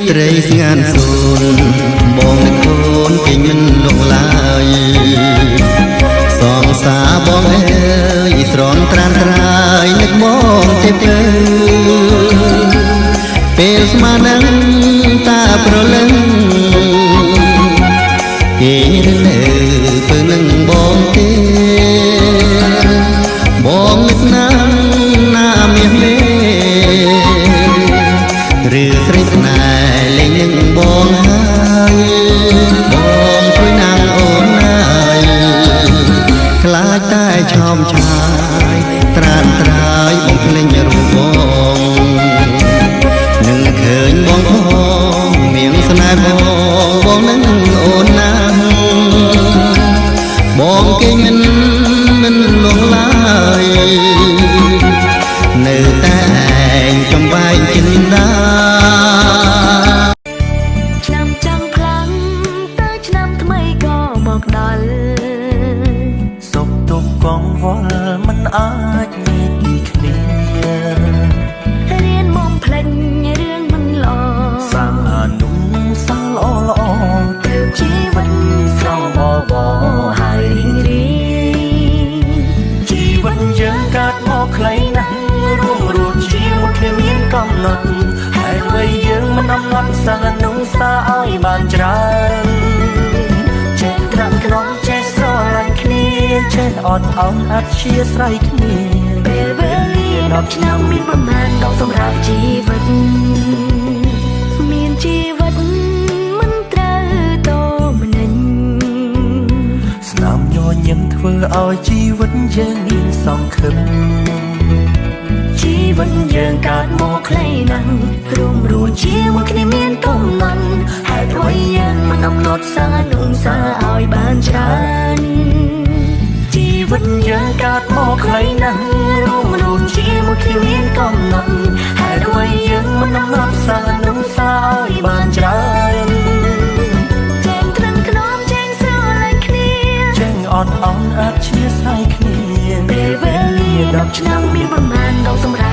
ត្រីស្ងាត់សូនបងនឹកអូនពេញមិនលងឡើយសងសាបងអើយស្រន់ត្រានត្រាយនឹកបងទេពើពេលស្មាននឹងតាប្រលឹងគេនៅពើនឹងបងទេបងនឹកណាស់ណាមាសមេឬស្រីស្នេហ៍លេងនឹងបងហើយបងជួយណាំងអូនណាយខ្លាចតែឆោមឆាយត្រានត្រាយបងភ្លេចរូបបងនឹងឃើញបងផងមានស្នេហ៍បងនឹងអូនណាបងគេមិនលងឡើយនៅតែឯងចំបែងចិនដាឆ្នាំចាំងខ្លាំងតែឆ្នាំថ្មីក៏មកដល់សុខទុក្ខកង្វល់មិនអាចមានពីគ្នារៀនមកផ្លេចរឿងមិនល្អសានុសាល្អទៅជីវិតស្រស់បបរហើយរីជីវិតយើងកើតមកខ្លីណាស់រួមរស់ជាមួយគ្នាមានកំណត់ហើយអ្វីយើងមិនអំណត់សានុសាឲ្យបានច្រើនចេះក្រាក់ក្នុងចេះស្រឡាញ់គ្នាចេះអត់អន់អត់ជាស្រ័យគ្នាពេលវេលា10ឆ្នាំមានប្រមាណដល់សម្រាប់ជីវិតមានជីវិតមិនត្រូវតមនិញស្នាមញញឹមធ្វើឲ្យជីវិតយើងមានសង្ឃឹមជីវិតយើងកើតមកខ្លីណាស់រួមរស់ជាមួយគ្នាមានកំណត់ហើយអ្វីយើងមិនអំណត់សានុសាឲ្យបានច្រើនជីវិតយើងកើតមកខ្លីណាស់រួមរស់ជាមួយគ្នាមានកំណត់ហើយអ្វីយើងមិនអំណត់សានុសាឲ្យបានច្រើនចេញត្រឹមខ្នងចេញស្រឡាញ់គ្នាចេញអត់អន់អាចជាស្រ័យគ្នាពេលវេលា10ឆ្នាំមានប្រមាណដល់សម្រាប់